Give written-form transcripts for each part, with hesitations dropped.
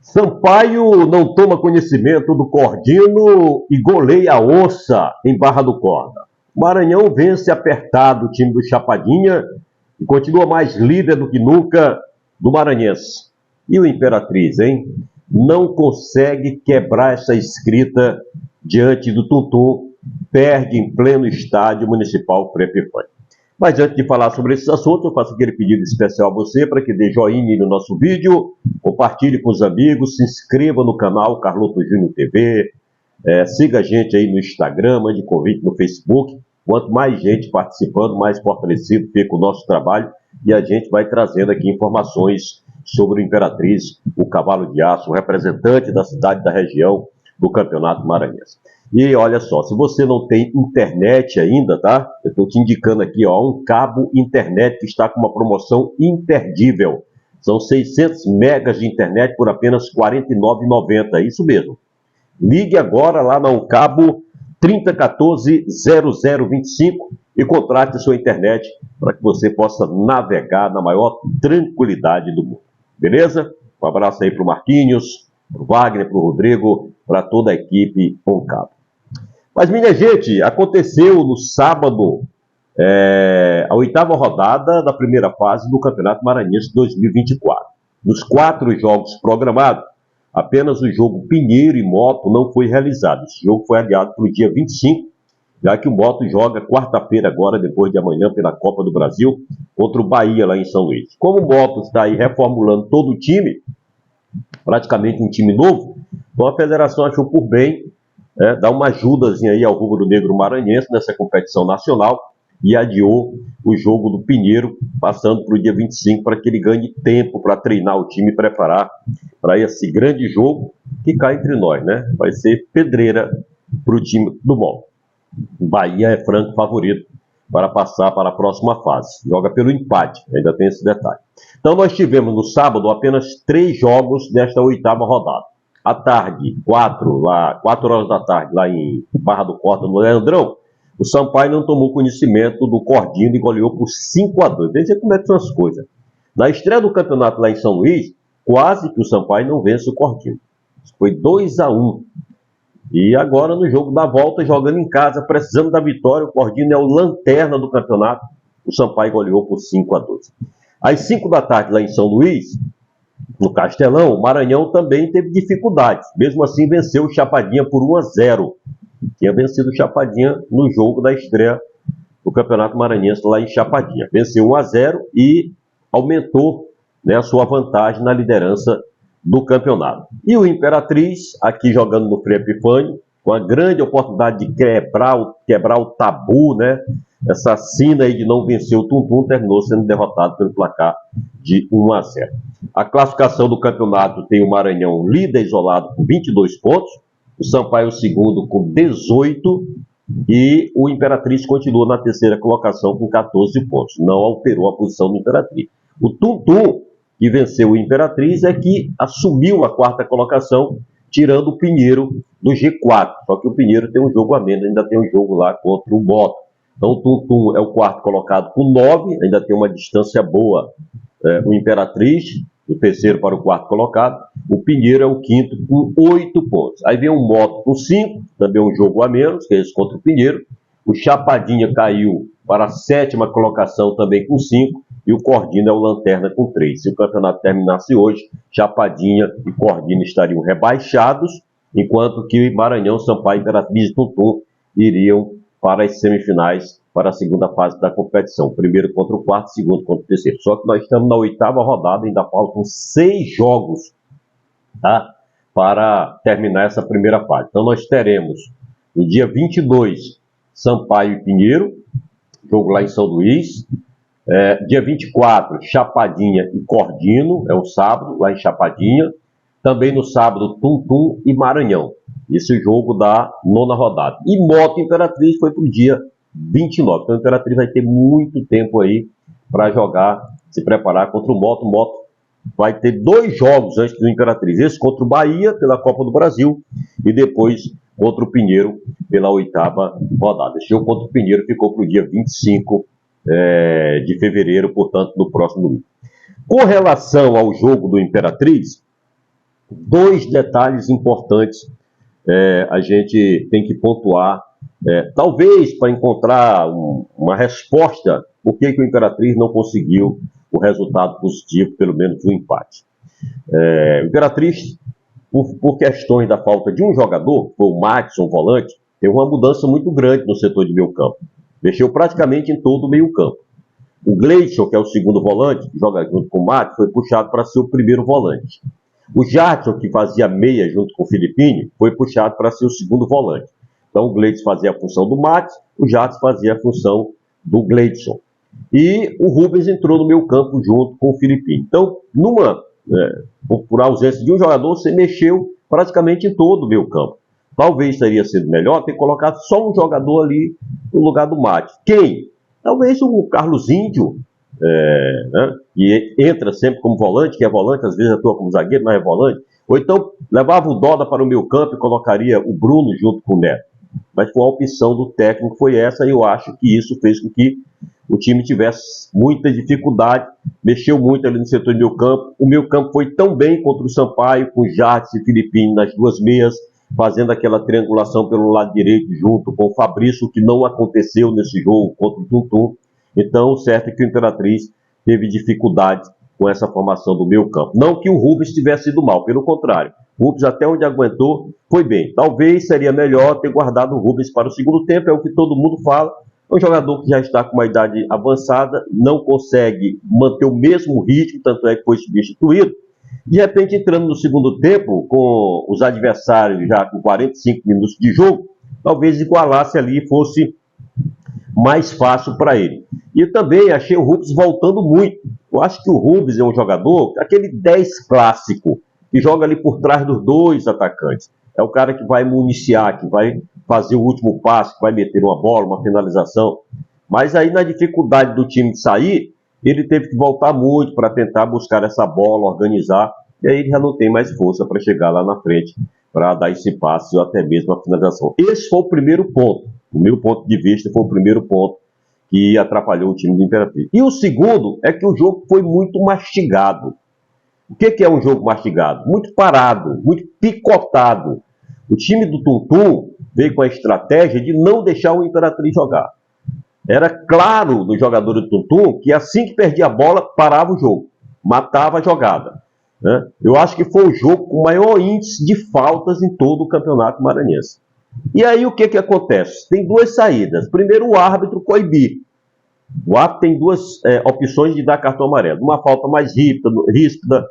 Sampaio não toma conhecimento do Cordino e goleia a Onça em Barra do Corda. Maranhão vence apertado o time do Chapadinha e continua mais líder do que nunca do Maranhense. E o Imperatriz, hein? Não consegue quebrar essa escrita diante do Tuntum, perde em pleno estádio municipal Frei Epifânio. Mas antes de falar sobre esses assuntos, eu faço aquele pedido especial a você para que dê joinha no nosso vídeo, compartilhe com os amigos, se inscreva no canal Carloto Júnior TV, siga a gente aí no Instagram, mande convite no Facebook. Quanto mais gente participando, mais fortalecido fica o nosso trabalho e a gente vai trazendo aqui informações sobre o Imperatriz, o cavalo de aço, o representante da cidade da região do Campeonato Maranhense. E olha só, se você não tem internet ainda, tá? Eu estou te indicando aqui, ó, um cabo internet que está com uma promoção imperdível. São 600 megas de internet por apenas R$ 49,90, isso mesmo. Ligue agora lá no cabo 3014-0025 e contrate sua internet para que você possa navegar na maior tranquilidade do mundo. Beleza? Um abraço aí para o Marquinhos, para o Wagner, para o Rodrigo, para toda a equipe com cabo. Mas, minha gente, aconteceu no sábado a 8ª rodada da primeira fase do Campeonato Maranhense 2024. Nos 4 jogos programados, apenas o jogo Pinheiro e Moto não foi realizado. Esse jogo foi adiado para o dia 25, já que o Moto joga quarta-feira agora, depois de amanhã, pela Copa do Brasil, contra o Bahia, lá em São Luís. Como o Moto está aí reformulando todo o time, praticamente um time novo, então a federação achou por bem dar uma ajudazinha aí ao rubro-negro maranhense nessa competição nacional e adiou o jogo do Pinheiro, passando para o dia 25, para que ele ganhe tempo para treinar o time e preparar para esse grande jogo que cá entre nós, né? Vai ser pedreira para o time do Moto. O Bahia é franco favorito para passar para a próxima fase. Joga pelo empate, ainda tem esse detalhe. Então nós tivemos no sábado apenas 3 jogos desta 8ª rodada. À tarde, 4 horas da tarde, lá em Barra do Corda, no Leandrão, o Sampaio não tomou conhecimento do Cordino e goleou por 5-2. Veja como é que são as coisas. Na estreia do campeonato lá em São Luís, quase que o Sampaio não vence o Cordino. Foi 2-1. E agora no jogo da volta, jogando em casa, precisando da vitória, o Cordino é o lanterna do campeonato. O Sampaio goleou por 5-2. Às 5 da tarde, lá em São Luís, no Castelão, o Maranhão também teve dificuldades. Mesmo assim, venceu o Chapadinha por 1-0. Tinha vencido o Chapadinha no jogo da estreia do Campeonato Maranhense lá em Chapadinha. Venceu 1-0 e aumentou, né, a sua vantagem na liderança do campeonato. E o Imperatriz, aqui jogando no Frei Epifânio, com a grande oportunidade de quebrar o tabu, né? Essa sina aí de não vencer o Tuntum, terminou sendo derrotado pelo placar de 1-0. A classificação do campeonato tem o Maranhão líder isolado com 22 pontos, o Sampaio o segundo com 18 e o Imperatriz continua na terceira colocação com 14 pontos. Não alterou a posição do Imperatriz. O Tuntum, que venceu o Imperatriz, é que assumiu a 4ª colocação, tirando o Pinheiro do G4. Só que o Pinheiro tem um jogo a menos, ainda tem um jogo lá contra o Moto. Então o Tuntum é o 4º colocado com 9, ainda tem uma distância boa. O Imperatriz, do terceiro para o 4º colocado. O Pinheiro é o 5º com 8 pontos. Aí vem o Moto com 5, também um jogo a menos, que é esse contra o Pinheiro. O Chapadinha caiu para a 7ª colocação também com 5. E o Cordino é o lanterna com 3. Se o campeonato terminasse hoje, Chapadinha e Cordino estariam rebaixados, enquanto que Maranhão, Sampaio, Imperatriz e Tuntum iriam para as semifinais, para a segunda fase da competição. Primeiro contra o 4º, segundo contra o terceiro. Só que nós estamos na 8ª rodada, ainda faltam 6 jogos, tá, para terminar essa primeira fase. Então nós teremos no dia 22, Sampaio e Pinheiro, jogo lá em São Luís. Dia 24, Chapadinha e Cordino, é um sábado, lá em Chapadinha. Também no sábado, Tuntum e Maranhão. Esse jogo da 9ª rodada. E Moto e Imperatriz foi para o dia 29. Então, a Imperatriz vai ter muito tempo aí para jogar, se preparar contra o Moto. O Moto vai ter 2 jogos antes do Imperatriz. Esse contra o Bahia, pela Copa do Brasil, e depois contra o Pinheiro, pela 8ª rodada. Esse jogo contra o Pinheiro ficou para o dia 25 de fevereiro, portanto, no próximo domingo. Com relação ao jogo do Imperatriz, Dois detalhes importantes a gente tem que pontuar, talvez para encontrar uma resposta por que o Imperatriz não conseguiu o resultado positivo, pelo menos o empate. O Imperatriz, por questões da falta de um jogador, foi o Matson, volante, teve uma mudança muito grande no setor de meio campo. Mexeu praticamente em todo o meio campo. O Gleison, que é o segundo volante, que joga junto com o Matson, foi puxado para ser o primeiro volante. O Jadson, que fazia meia junto com o Filipinho, foi puxado para ser o segundo volante. Então o Gleison fazia a função do Matson, o Jadson fazia a função do Gleison. E o Rubens entrou no meio campo junto com o Filipinho. Então, por ausência de um jogador, você mexeu praticamente em todo o meio campo. Talvez teria sido melhor ter colocado só um jogador ali no lugar do Matson. Quem? Talvez o Carlos Índio, né? E entra sempre como volante, que é volante, às vezes atua como zagueiro, mas é volante. Ou então levava o Doda para o meio campo e colocaria o Bruno junto com o Neto. Mas foi a opção do técnico, foi essa, e eu acho que isso fez com que o time tivesse muita dificuldade, mexeu muito ali no setor de meio campo. O meio campo foi tão bem contra o Sampaio, com Jadson e Filipinho nas duas meias, fazendo aquela triangulação pelo lado direito junto com o Fabrício, que não aconteceu nesse jogo contra o Tuntum. Então, o certo é que o Imperatriz teve dificuldade com essa formação do meio campo. Não que o Rubens tivesse ido mal, pelo contrário. O Rubens, até onde aguentou, foi bem. Talvez seria melhor ter guardado o Rubens para o segundo tempo, é o que todo mundo fala. É um jogador que já está com uma idade avançada, não consegue manter o mesmo ritmo, tanto é que foi substituído. De repente, entrando no segundo tempo, com os adversários já com 45 minutos de jogo, talvez igualasse ali e fosse mais fácil para ele. E eu também achei o Rubens voltando muito. Eu acho que o Rubens é um jogador, aquele 10 clássico, que joga ali por trás dos dois atacantes. É o cara que vai municiar, que vai fazer o último passe, que vai meter uma bola, uma finalização. Mas aí, na dificuldade do time de sair, ele teve que voltar muito para tentar buscar essa bola, organizar, e aí ele já não tem mais força para chegar lá na frente, para dar esse passe ou até mesmo a finalização. Esse foi o primeiro ponto. Do meu ponto de vista, foi o primeiro ponto que atrapalhou o time do Imperatriz. E o segundo é que o jogo foi muito mastigado. O que é um jogo mastigado? Muito parado, muito picotado. O time do Tuntum veio com a estratégia de não deixar o Imperatriz jogar. Era claro no jogador do Tuntum que assim que perdia a bola, parava o jogo, matava a jogada. Né? Eu acho que foi o jogo com o maior índice de faltas em todo o campeonato maranhense. E aí o que acontece? Tem duas saídas. Primeiro, o árbitro coibir. O árbitro tem duas opções de dar cartão amarelo. Uma falta mais ríspida,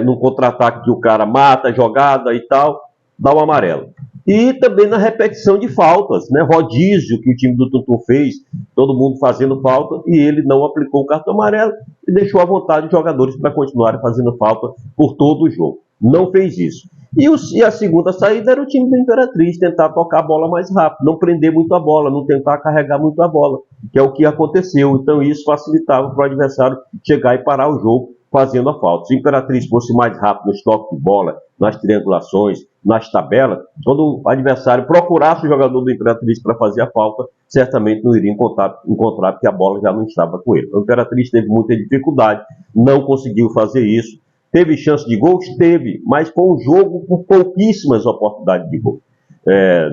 num contra-ataque que o cara mata a jogada e tal, dá um amarelo. E também na repetição de faltas, né? Rodízio que o time do Tuntum fez, todo mundo fazendo falta, e ele não aplicou o cartão amarelo e deixou à vontade os jogadores para continuarem fazendo falta por todo o jogo. Não fez isso. E a segunda saída era o time da Imperatriz tentar tocar a bola mais rápido, não prender muito a bola, não tentar carregar muito a bola, que é o que aconteceu. Então isso facilitava para o adversário chegar e parar o jogo fazendo a falta. Se a Imperatriz fosse mais rápido nos toques de bola, nas triangulações, nas tabelas, quando o adversário procurasse o jogador do Imperatriz para fazer a falta, certamente não iria encontrar porque a bola já não estava com ele. A Imperatriz teve muita dificuldade, não conseguiu fazer isso. Teve chance de gols? Teve, mas foi um jogo com pouquíssimas oportunidades de gol.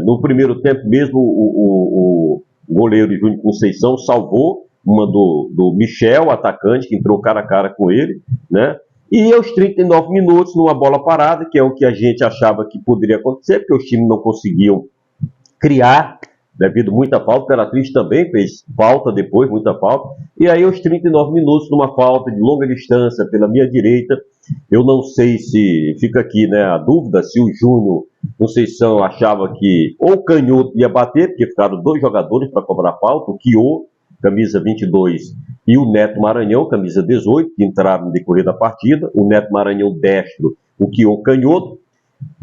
No primeiro tempo mesmo, o goleiro Júnior Conceição salvou uma do Michel, atacante, que entrou cara a cara com ele, né? E aos 39 minutos, numa bola parada, que é o que a gente achava que poderia acontecer, porque os times não conseguiam criar, devido a muita falta. O Imperatriz também fez falta depois, muita falta. E aí, aos 39 minutos, numa falta de longa distância pela minha direita, eu não sei se fica aqui, né, a dúvida se o Júnior Conceição achava que ou o Canhoto ia bater, porque ficaram dois jogadores para cobrar falta, o Quio, camisa 22, e o Neto Maranhão, camisa 18, que entraram no decorrer da partida. O Neto Maranhão destro, o Quio canhoto.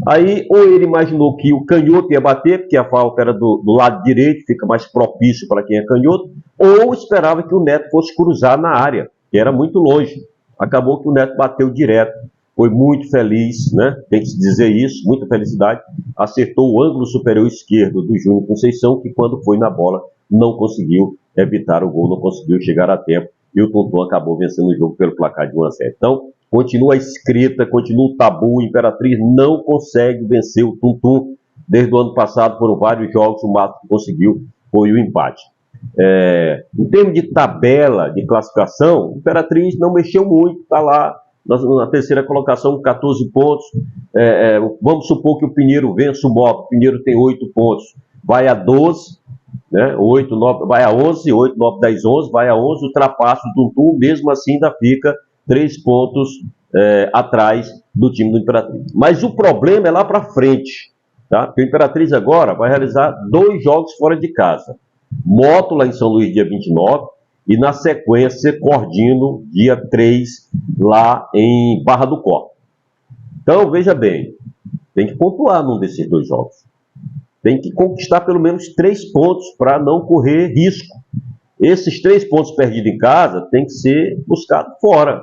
Aí, ou ele imaginou que o canhoto ia bater, porque a falta era do lado direito, fica mais propício para quem é canhoto, ou esperava que o Neto fosse cruzar na área, que era muito longe. Acabou que o Neto bateu direto, foi muito feliz, né? Tem que se dizer isso, muita felicidade. Acertou o ângulo superior esquerdo do Júnior Conceição, que quando foi na bola não conseguiu evitar o gol, não conseguiu chegar a tempo, e o Tuntum acabou vencendo o jogo pelo placar de 1-0. Então, continua a escrita, continua o tabu. O Imperatriz não consegue vencer o Tum-Tum. Desde o ano passado foram vários jogos, o máximo que conseguiu foi o empate. Em termos de tabela de classificação, o Imperatriz não mexeu muito, está lá na terceira colocação com 14 pontos. Vamos supor que o Pinheiro vença o Moca. O Pinheiro tem 8 pontos, vai a 12, né? 8, 9, vai a 11, 8, 9, 10, 11, vai a 11, ultrapassa o Tum-Tum, mesmo assim ainda fica 3 pontos atrás do time do Imperatriz. Mas o problema é lá para frente, tá? Porque o Imperatriz agora vai realizar 2 jogos fora de casa. Moto lá em São Luís, dia 29, e na sequência, Cordino, dia 3, lá em Barra do Corpo. Então, veja bem, tem que pontuar num desses 2 jogos. Tem que conquistar pelo menos 3 pontos para não correr risco. Esses 3 pontos perdidos em casa tem que ser buscado fora.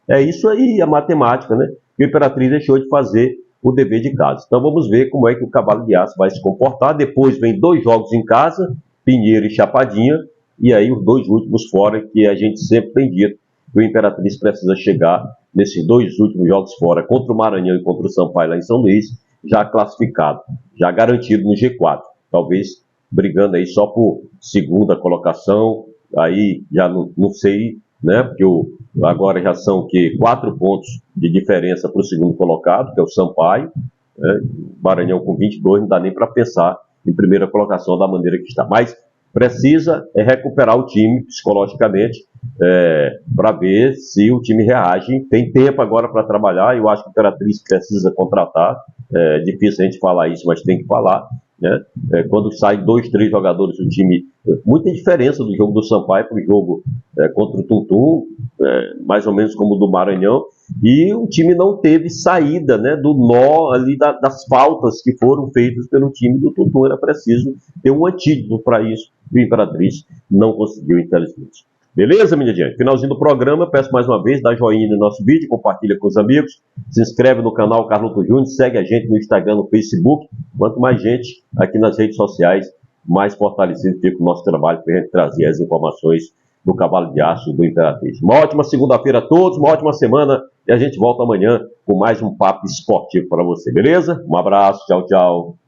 É isso aí, a matemática, né? Que o Imperatriz deixou de fazer o dever de casa. Então, vamos ver como é que o Cavalo de Aço vai se comportar. Depois vem 2 jogos em casa, Pinheiro e Chapadinha, e aí os 2 últimos fora, que a gente sempre tem dito que o Imperatriz precisa chegar nesses 2 últimos jogos fora, contra o Maranhão e contra o Sampaio lá em São Luís, já classificado, já garantido no G4, talvez brigando aí só por segunda colocação, aí já não sei, né, porque agora já são 4 pontos de diferença para o segundo colocado, que é o Sampaio, né? O Maranhão com 22, não dá nem para pensar em primeira colocação da maneira que está. Mas precisa recuperar o time psicologicamente para ver se o time reage. Tem tempo agora para trabalhar. Eu acho que o Imperatriz precisa contratar. É difícil a gente falar isso, mas tem que falar, né? Quando saem 2, 3 jogadores do time, muita diferença do jogo do Sampaio para o jogo contra o Tum-Tum, mais ou menos como o do Maranhão, e o time não teve saída, né, do nó ali das faltas que foram feitas pelo time do Tum-Tum. Era preciso ter um antídoto para isso, e o Imperatriz não conseguiu, infelizmente. Beleza, minha gente? Finalzinho do programa, peço mais uma vez, dá joinha no nosso vídeo, compartilha com os amigos, se inscreve no canal Carlotto Júnior, segue a gente no Instagram, no Facebook. Quanto mais gente aqui nas redes sociais, mais fortalecido fica o nosso trabalho para a gente trazer as informações do Cavalo de Aço do Imperatriz. Uma ótima segunda-feira a todos, uma ótima semana, e a gente volta amanhã com mais um papo esportivo para você, beleza? Um abraço, tchau, tchau.